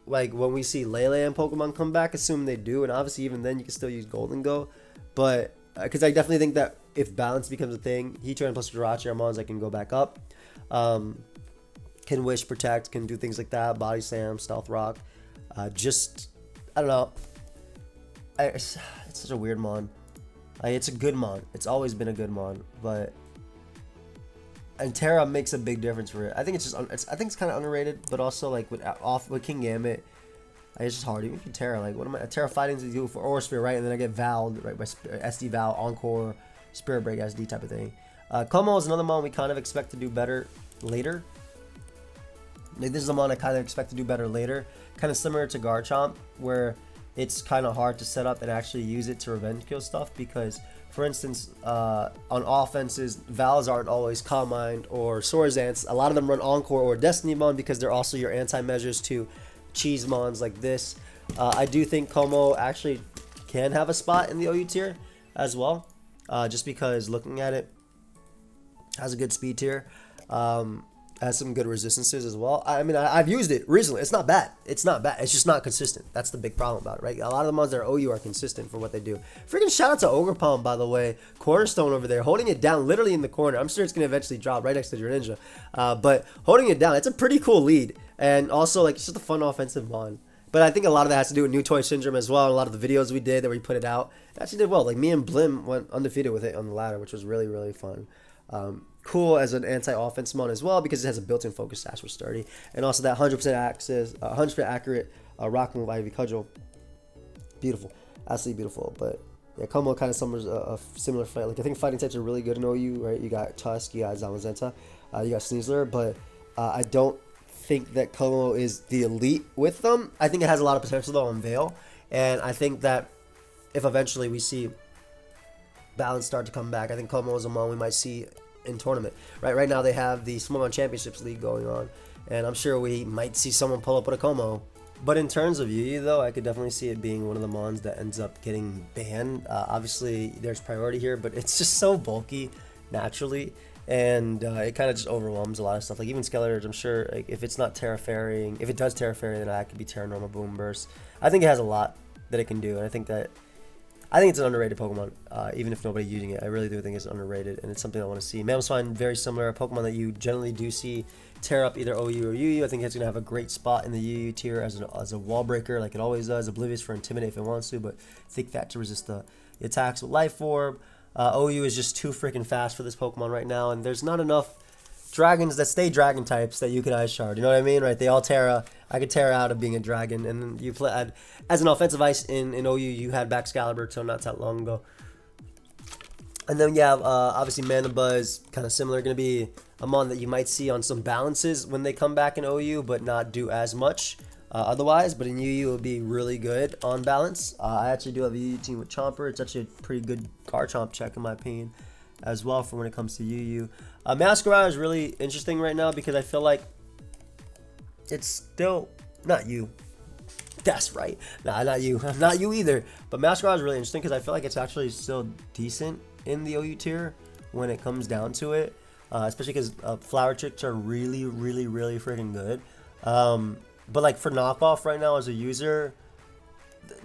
Like, when we see Lele and Pokemon come back, assuming they do. And obviously, even then, you can still use Golden Go. But, because I definitely think that if balance becomes a thing, Heatran plus Jirachi are mons that can go back up. Can Wish, Protect, can do things like that. Body Slam, Stealth Rock. I don't know. It's such a weird mon. It's a good mon. It's always been a good mon, and Terra makes a big difference for it. I think it's just I think it's kind of underrated, but also like with King Gambit, it's just hard. Even if you Terra, like, what am I? Terra fighting to do for Aura Sphere, right? And then I get Valed, right, by SD Val, Encore, Spirit Break SD type of thing. Como is another mon we kind of expect to do better later. Like, this is a mon I kind of expect to do better later. Kind of similar to Garchomp, where it's kind of hard to set up and actually use it to revenge kill stuff, because, for instance, on offenses, Vals aren't always Calm Mind or Swords. A lot of them run Encore or Destiny Mon, because they're also your anti-measures to cheese mons like this. I do think Como actually can have a spot in the OU tier as well, just because looking at it, has a good speed tier. Has some good resistances as well. I mean, I've used it recently. It's not bad. It's not bad. It's just not consistent. That's the big problem about it, right? A lot of the ones that are OU are consistent for what they do. Freaking shout out to Ogerpalm, by the way. Cornerstone over there, holding it down literally in the corner. I'm sure it's going to eventually drop right next to your Ninja. But holding it down, it's a pretty cool lead. And also, like, it's just a fun offensive mon. But I think a lot of that has to do with New Toy Syndrome as well. A lot of the videos we did that we put it out, it actually did well. Like, me and Blim went undefeated with it on the ladder, which was really, really fun. Cool as an anti-offense mon as well, because it has a built-in focus sash with sturdy, and also that 100% access, 100% accurate rock move Ivy Cudgel. Beautiful, absolutely beautiful. But yeah, Como kind of summers a similar fight. Like, I think fighting types are really good in OU, right? You got Tusk, you got Zamazenta, you got Sneasler, but I don't think that Como is the elite with them. I think it has a lot of potential though on Veil, and I think that if eventually we see balance start to come back, I think Como is a mon we might see in tournament. Right now they have the Smallmon Championships League going on, and I'm sure we might see someone pull up with a Como. But in terms of Yu-Gi though, I could definitely see it being one of the mons that ends up getting banned. Obviously there's priority here, but it's just so bulky naturally, and it kind of just overwhelms a lot of stuff. Like even Skeletors, I'm sure like, if it's not Terra Fairying, if it does Terra Fairy, then that could be Terra Normal Boom Burst. I think it has a lot that it can do, and I think it's an underrated Pokemon, even if nobody's using it. I really do think it's underrated, and it's something I want to see. Mamoswine, very similar, a Pokemon that you generally do see tear up either OU or UU. I think it's going to have a great spot in the UU tier as a wall breaker, like it always does. Oblivious for Intimidate if it wants to, but Thick Fat to resist the attacks with Life Orb. OU is just too freaking fast for this Pokemon right now, and there's not enough dragons that stay dragon types that you can Ice Shard. You know what I mean, right? They all Terra. I could Terra out of being a dragon, and then you play as an offensive ice in OU. You had Baxcalibur till not that long ago. And then you have obviously Manabuzz, kind of similar, going to be a mon that you might see on some balances when they come back in OU, but not do as much otherwise. But in UU, it will be really good on balance. I actually do have a UU team with Chomper. It's actually a pretty good Garchomp check in my opinion as well for when it comes to UU. Masquerade is really interesting right now because I feel like it's still not you. That's right. Nah, not you. Not you either. But Masquerade is really interesting because I feel like it's actually still decent in the OU tier when it comes down to it. Especially because Flower Tricks are really, really, really freaking good. But like for knockoff right now as a user,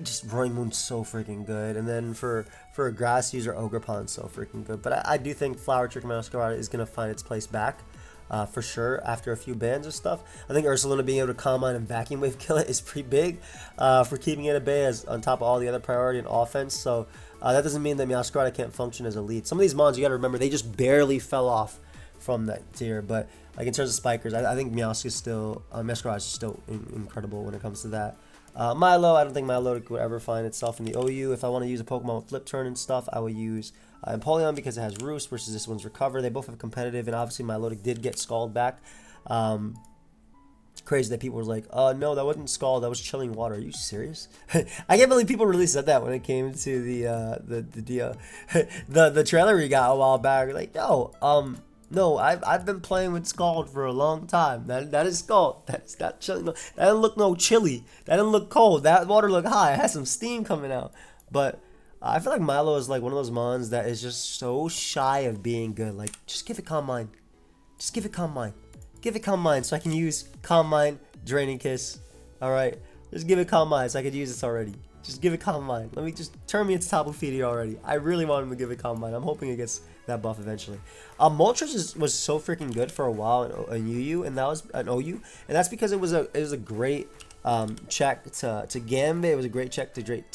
just Roaring Moon's so freaking good. And then for a grass user, Ogerpon's so freaking good. But I do think Flower Trick Masquerade is going to find its place back. For sure, after a few bans and stuff. I think Ursaluna being able to Calm Mind and Vacuum Wave kill it is pretty big for keeping it at bay as on top of all the other priority and offense. So that doesn't mean that Meowscarada can't function as a lead. Some of these mons, you got to remember, they just barely fell off from that tier. But like in terms of spikers, I think Meowscarada is still, Meowscarada is still incredible when it comes to that. Milo, I don't think Milo would ever find itself in the OU. If I want to use a Pokemon with Flip Turn and stuff, I would use Empoleon because it has Roost versus this one's Recover. They both have competitive, and obviously Milotic did get Scald back. Crazy that people were like, no, that wasn't Scald, that was Chilling Water. Are you serious? I can't believe people really said that when it came to the trailer we got a while back. Like, yo, no, I've been playing with Scald for a long time. That is Scald. That's not chilling. That didn't look no chilly. That didn't look cold. That water looked high. It has some steam coming out. But I feel like Milo is like one of those mons that is just so shy of being good. Like, just give it Calm Mind. Just give it Calm Mind. Give it Calm Mind so I can use Calm Mind, Draining Kiss. Alright? Just give it Calm Mind so I could use this already. Just give it Calm Mind. Let me just turn me into Tapu Fini already. I really want him to give it Calm Mind. I'm hoping it gets that buff eventually. Moltres was so freaking good for a while in UU, and that was an OU, and that's because it was a great check to Gambit. It was a great check to Great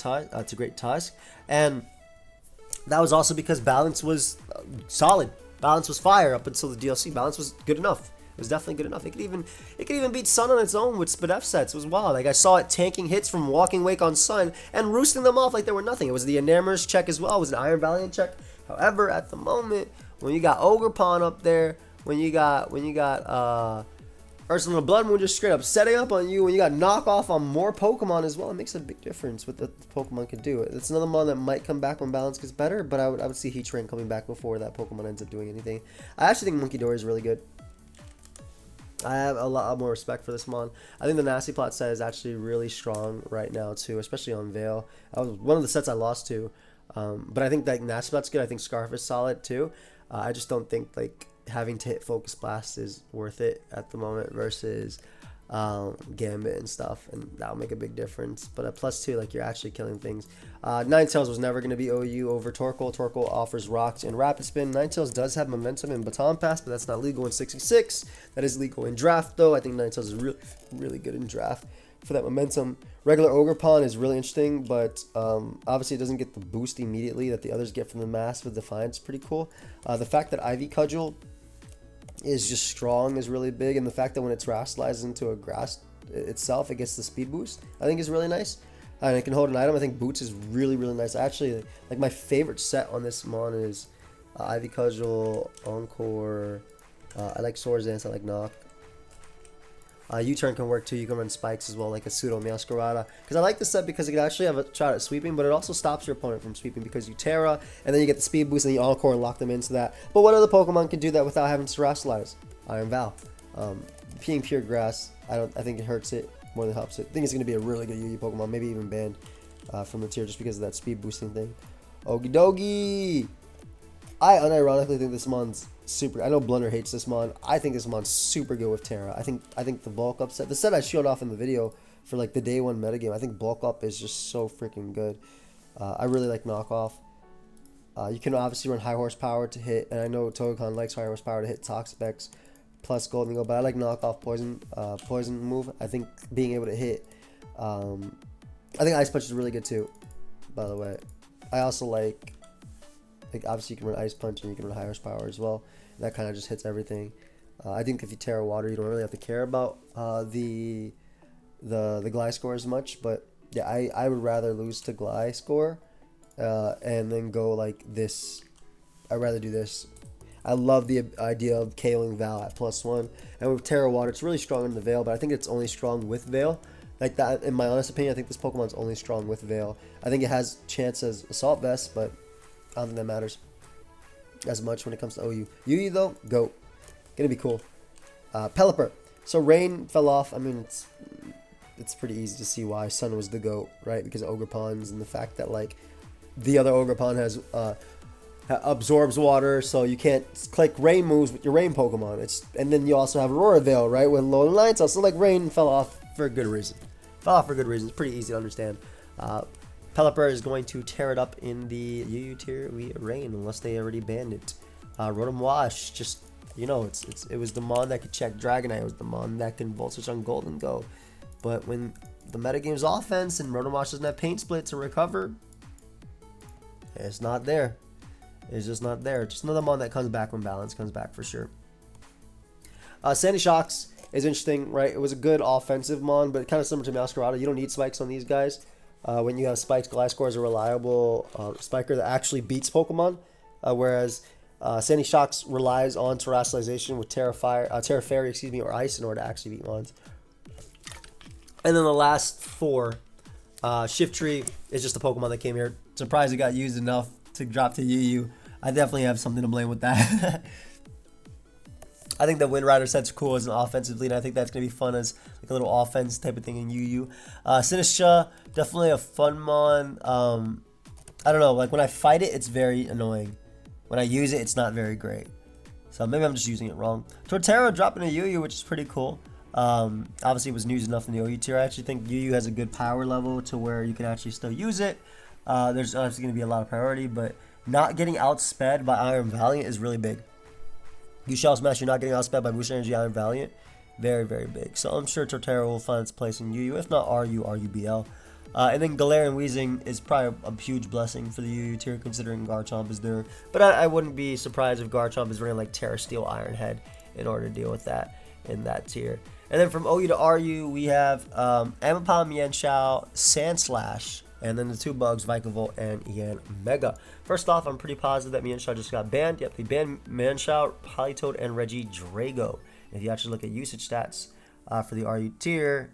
Tusk, and that was also because balance was solid. Balance was fire up until the DLC. Balance was good enough. It was definitely good enough. It could even beat Sun on its own with Spadef sets. It was wild. Like I saw it tanking hits from Walking Wake on Sun and roosting them off like they were nothing. It was the Enamor's check as well. It was an Iron Valiant check. However, at the moment, when you got Ogerpon up there, when you got Ursaluna Blood Moon just straight up setting up on you, when you got knockoff on more Pokemon as well, it makes a big difference what the Pokemon can do. It's another mon that might come back when balance gets better, but I would see Heatran coming back before that Pokemon ends up doing anything. I actually think Munkidori is really good. I have a lot more respect for this mon. I think the Nasty Plot set is actually really strong right now too, especially on Veil. That was one of the sets I lost to. But I think that Nasty Plot's good. I think Scarf is solid too. I just don't think like having to hit Focus Blast is worth it at the moment versus Gambit and stuff, and that'll make a big difference. But a +2, like you're actually killing things. Ninetales was never going to be OU over Torkoal. Torkoal offers Rocks and Rapid Spin. Ninetales does have momentum in Baton Pass, but that's not legal in 66. That is legal in Draft though. I think Ninetales is really, really good in Draft for that momentum. Regular Ogerpon is really interesting, but obviously it doesn't get the boost immediately that the others get from the mass with Defiance. Pretty cool. The fact that Ivy Cudgel is just strong is really big, and the fact that when it's rastalized into a grass itself, it gets the speed boost, I think is really nice. And it can hold an item. I think Boots is really, really nice. Actually, like my favorite set on this mon is Ivy Cudgel, Encore. I like Swords Dance. I like Knock. U-turn can work too. You can run spikes as well, like a Pseudo Meowscarada. Because I like this set because it can actually have a shot at sweeping, but it also stops your opponent from sweeping because you Terra, and then you get the speed boost, and you Encore and lock them into that. But what other Pokemon can do that without having to Terastallize? Iron Val. Being pure grass, I think it hurts it more than helps it. I think it's going to be a really good UU Pokemon, maybe even banned from the tier just because of that speed boosting thing. Okie dokie! I unironically think this mon's super. I know Blunder hates this mon. I think this mon's super good with Terra. I think the bulk up set, the set I showed off in the video for like the day 1 metagame, I think bulk up is just so freaking good. I really like knockoff. You can obviously run high horsepower to hit, and I know Togekion likes high horsepower to hit Toxapex plus Golden Go, but I like knockoff poison move. I think being able to hit, I think Ice Punch is really good too, by the way. I also like obviously you can run Ice Punch and you can run high horsepower as well. And that kind of just hits everything. I think if you Terra Water, you don't really have to care about the Gliscor as much, but yeah, I would rather lose to Gliscor and then go like this. I'd rather do this. I love the idea of KOing Val at +1, and with Terra Water, it's really strong in the Veil, but I think it's only strong with Veil. Like that, in my honest opinion, I think this Pokemon's only strong with Veil. I think it has chance as Assault Vest, but I don't think that matters as much when it comes to OU. UU though, GOAT. Gonna be cool. Pelipper. So Rain fell off. I mean, it's pretty easy to see why Sun was the GOAT, right? Because of Ogerpons and the fact that like the other Ogerpon has absorbs water, so you can't click Rain moves with your Rain Pokemon. And then you also have Aurora Veil, right, with low Lion Tail. So like Rain fell off for a good reason. Fell off for good reason. It's pretty easy to understand. Pelipper is going to tear it up in the UU tier Rain unless they already banned it. Rotom Wash, just you know, it was the mon that could check Dragonite. It was the mon that can Volt Switch on Golden Go. But when the metagame's offense and Rotom Wash doesn't have Paint Split to recover, it's not there. It's just not there. Just another mon that comes back when balance comes back for sure. Sandy Shocks is interesting, right? It was a good offensive mon, but kind of similar to Masquerada. You don't need spikes on these guys. When you have spikes, Gliscor is a reliable spiker that actually beats Pokemon, whereas Sandy Shocks relies on Terastallization with Terra Fairy, excuse me, or Ice in order to actually beat mons. And then the last 4, Shiftry is just a Pokemon that came here. Surprised it got used enough to drop to UU. I definitely have something to blame with that. I think the Wind Rider set's cool as an offensive lead. I think that's going to be fun as like a little offense type of thing in UU. Sinistra, definitely a fun mon. I don't know, like when I fight it, it's very annoying. When I use it, it's not very great. So maybe I'm just using it wrong. Torterra dropping a UU, which is pretty cool. Obviously it was news enough in the OU tier. I actually think UU has a good power level to where you can actually still use it. There's obviously going to be a lot of priority, but not getting outsped by Iron Valiant is really big. You Shell Smash, you're not getting outsped by Boost Energy Iron Valiant. Very, very big. So I'm sure Torterra will find its place in UU. If not RU, RUBL. And then Galarian Weezing is probably a huge blessing for the UU tier, considering Garchomp is there. But I wouldn't be surprised if Garchomp is running like Terra Steel Iron Head in order to deal with that in that tier. And then from OU to RU, we have Empoleon, Mienshao, Sandslash, and then the 2 bugs, Vikavolt and Yanmega. First off, I'm pretty positive that Mienshao just got banned. Yep, they banned Mienshao, Politoed, and Regidrago. And if you actually look at usage stats for the RU tier,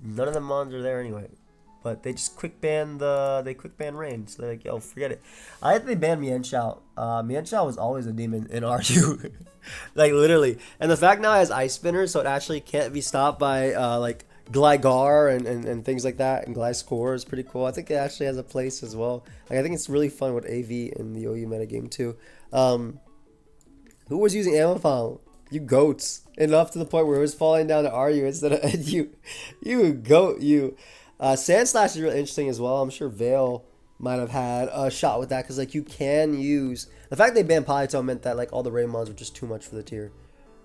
none of the mons are there anyway. But they just quick ban Rain. So they're like, yo, forget it. I think they banned Mienshao. Mienshao was always a demon in RU. Like, literally. And the fact now it has Ice Spinner, so it actually can't be stopped by, like, Gligar and things like that. And Gliscor is pretty cool. I think it actually has a place as well. Like, I think it's really fun with AV in the OU metagame, too. Who was using Empoleon? You goats. Enough to the point where it was falling down to RU instead of you. You goat, you. Sandslash is really interesting as well. I'm sure Veil might have had a shot with that because like you can use the fact they banned Politoed meant that like all the Raymons were just too much for the tier,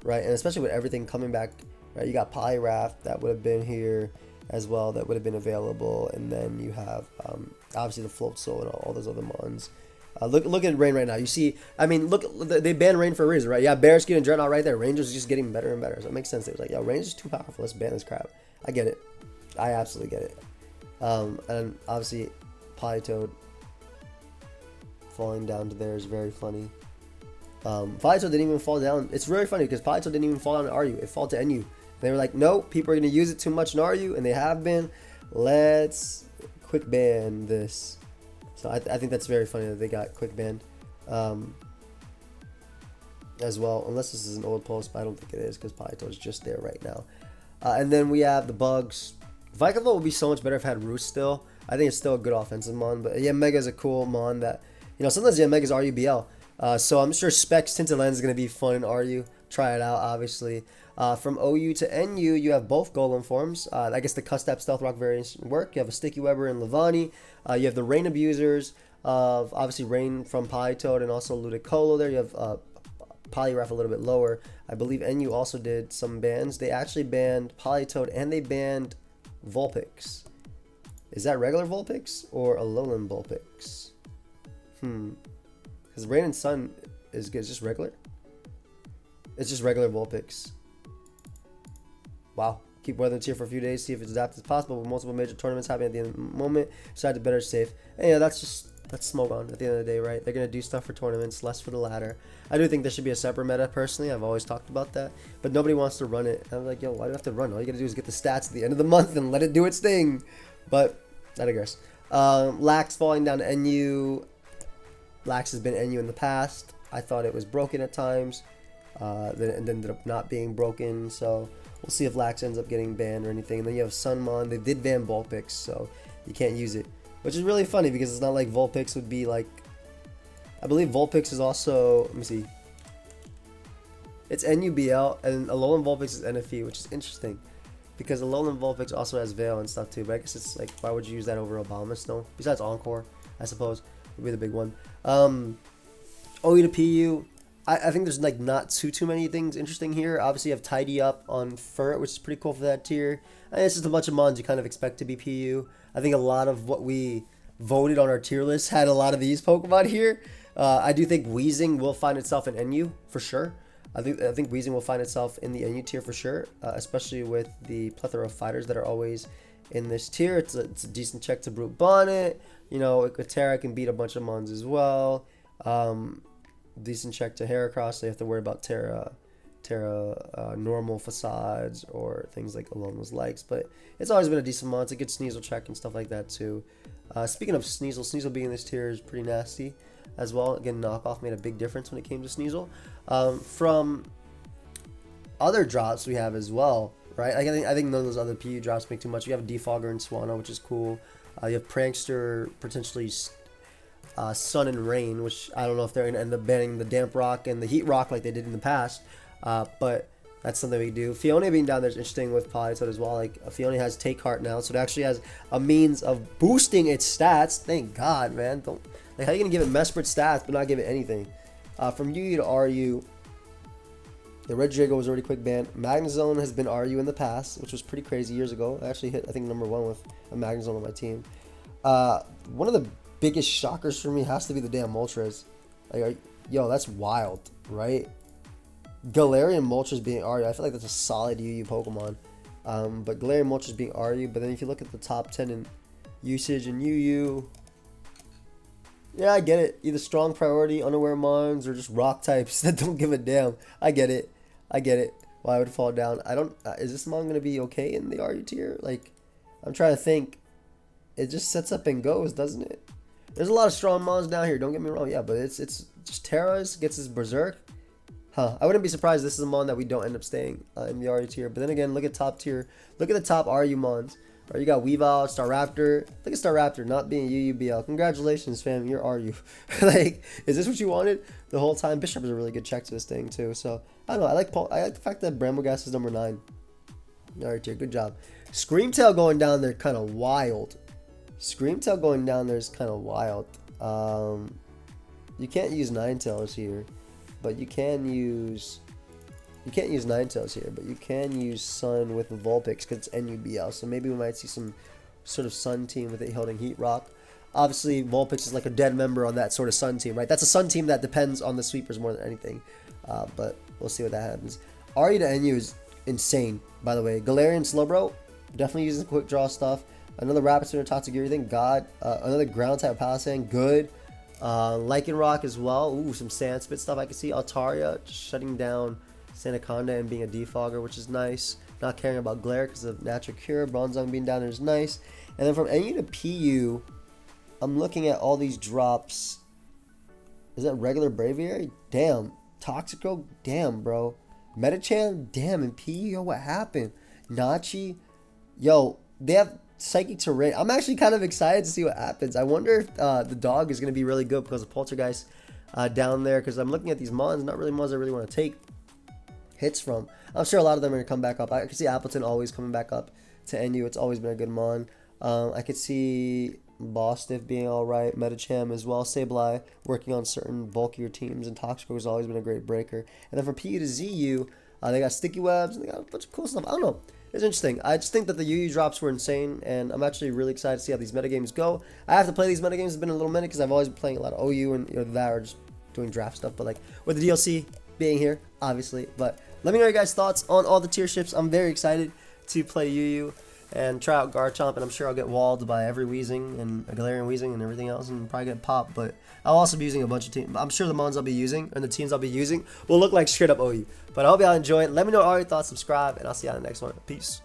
right? And especially with everything coming back, right? You got Poliwrath that would have been here as well, that would have been available, and then you have obviously the Float Soul and all those other mons. Look at Rain right now. You see, I mean, look, they banned Rain for a reason, right? Yeah, Bearskin and Dreadnought right there. Ranger's just getting better and better, so it makes sense. They was like, yo, Ranger's too powerful. Let's ban this crap. I get it. I absolutely get it. And obviously, Politoed falling down to there is very funny. Politoed didn't even fall down. It's really funny because Politoed didn't even fall down to RU. It fell to NU. They were like, no, people are going to use it too much in RU, and they have been. Let's quick ban this. So I think that's very funny that they got quick banned as well. Unless this is an old post, but I don't think it is because Politoed is just there right now. And then we have the bugs. Vikavolt would be so much better if it had Roost still. I think it's still a good offensive mon, but yeah, Mega is a cool mon that, you know, sometimes yeah, Mega's RUBL. So I'm sure Specs Tinted Lens is going to be fun in RU. Try it out, obviously. From OU to NU, you have both Golem forms. I guess the Custap Stealth Rock variants work. You have a Sticky Webber and Levani. You have the Rain Abusers of obviously Rain from Politoed and also Ludicolo there. You have Poliwrath a little bit lower. I believe NU also did some bans. They actually banned Politoed and they banned Vulpix. Is that regular Vulpix or Alolan Vulpix? Because Rain and Sun is good. It's just regular. It's just regular Vulpix. Wow. Keep weathering tier for a few days. See if it's adapted as possible. With multiple major tournaments happening at the end of the moment. Decide to better safe. And yeah, that's Smogon at the end of the day, right? They're going to do stuff for tournaments, less for the ladder. I do think there should be a separate meta, personally. I've always talked about that. But nobody wants to run it. I'm like, yo, why do you have to run? All you got to do is get the stats at the end of the month and let it do its thing. But I digress. Lax falling down to NU. Lax has been NU in the past. I thought it was broken at times. Then it ended up not being broken. So we'll see if Lax ends up getting banned or anything. And then you have Sunmon. They did ban Vulpix, so you can't use it. Which is really funny because it's not like Vulpix would be like... I believe Vulpix is also... Let me see. It's NUBL and Alolan Vulpix is NFE, which is interesting. Because Alolan Vulpix also has Veil and stuff too. But I guess it's like, why would you use that over Abomasnow? Besides Encore, I suppose, would be the big one. OU to PU. I think there's like not too many things interesting here. Obviously you have Tidy Up on Furt, which is pretty cool for that tier. And it's just a bunch of mons you kind of expect to be PU. I think a lot of what we voted on our tier list had a lot of these Pokemon here. I do think Weezing will find itself in NU for sure. I think Weezing will find itself in the NU tier for sure, especially with the plethora of fighters that are always in this tier. It's a decent check to Brute Bonnet. You know, Terra can beat a bunch of mons as well. Decent check to Heracross. So you have to worry about Terra normal facades or things like along those likes. But it's always been a decent mon. It's a good Sneasel check and stuff like that too. Speaking of Sneasel, Sneasel being in this tier is pretty nasty as well. Again, knockoff made a big difference when it came to Sneasel. From other drops we have as well, right? Like I think none of those other PU drops make too much. You have Defogger and Swanna, which is cool. You have Prankster, potentially Sun and Rain, which I don't know if they're going to end up banning the Damp Rock and the Heat Rock like they did in the past. But that's something we do. Fiona being down there is interesting with Politoed as well. Like Fiona has Take Heart now, so it actually has a means of boosting its stats. Thank God, man. Like, how are you gonna give it Mesprit stats but not give it anything? From UU to RU, the Red Drago was already quick banned. Magnezone has been RU in the past, which was pretty crazy years ago. I actually hit, I think, #1 with a Magnezone on my team. One of the biggest shockers for me has to be the damn Moltres. Like, yo, that's wild, right? Galarian Moltres being RU, I feel like that's a solid UU Pokemon. But Galarian Moltres being RU, but then if you look at the top 10 in usage in UU, yeah, I get it. Either strong priority, unaware mons, or just rock types that don't give a damn. I get it. Why would it fall down? I don't. Is this mon gonna be okay in the RU tier? Like, I'm trying to think. It just sets up and goes, doesn't it? There's a lot of strong mons down here. Don't get me wrong. Yeah, but it's just Terra's gets his Berserk. Huh. I wouldn't be surprised this is a mon that we don't end up staying in the RU tier. But then again, look at top tier. Look at the top RU mons. Right, you got Weavile, Staraptor. Look at Staraptor not being UUBL. Congratulations, fam. You're RU. Like, is this what you wanted the whole time? Bishop is a really good check to this thing too. So I don't know. I like the fact that Brambleghast is #9. All right, tier. Good job. Screamtail going down there, kind of wild. Screamtail going down there is kind of wild. You can't use Ninetales here, but you can use. You can't use Ninetales here, but you can use Sun with Vulpix because it's NUBL. So maybe we might see some sort of Sun team with it holding Heat Rock. Obviously, Vulpix is like a dead member on that sort of Sun team, right? That's a Sun team that depends on the sweepers more than anything. But we'll see what that happens. RU to NU is insane, by the way. Galarian Slowbro, definitely using quick draw stuff. Another Rapid Spinner Tatsugiri, thank God. Another ground type Palisand, good. Lycanroc as well. Ooh, some Sand Spit stuff I can see. Altaria shutting down Sandaconda and being a defogger, which is nice. Not caring about Glare because of Natural Cure. Bronzong being down there is nice. And then from NU to PU, I'm looking at all these drops. Is that regular Braviary? Damn. Toxico? Damn, bro. Metachan? Damn. And PU? Yo, what happened? Nachi? Yo, they have Psychic Terrain. I'm actually kind of excited to see what happens. I wonder if the dog is going to be really good because of Poltergeist down there, because I'm looking at these mons, not really mons I really want to take hits from. I'm sure a lot of them are going to come back up. I can see Appleton always coming back up to NU. It's always been a good mon. I could see Bostiff being alright, Metacham as well, Sableye working on certain bulkier teams, and Toxic has always been a great breaker. And then from PU to ZU, they got Sticky Webs, and they got a bunch of cool stuff. I don't know. It's interesting. I just think that the UU drops were insane, and I'm actually really excited to see how these metagames go. I have to play these metagames. It's been a little minute because I've always been playing a lot of OU and that, or just doing draft stuff. But like with the DLC being here, obviously. But let me know your guys' thoughts on all the tier ships. I'm very excited to play UU and try out Garchomp, and I'm sure I'll get walled by every Weezing and a Galarian Weezing and everything else, and probably get popped. But I'll also be using a bunch of teams. I'm sure the mons I'll be using and the teams I'll be using will look like straight up OU. But I hope y'all enjoy it. Let me know all your thoughts, subscribe, and I'll see you on the next one. Peace.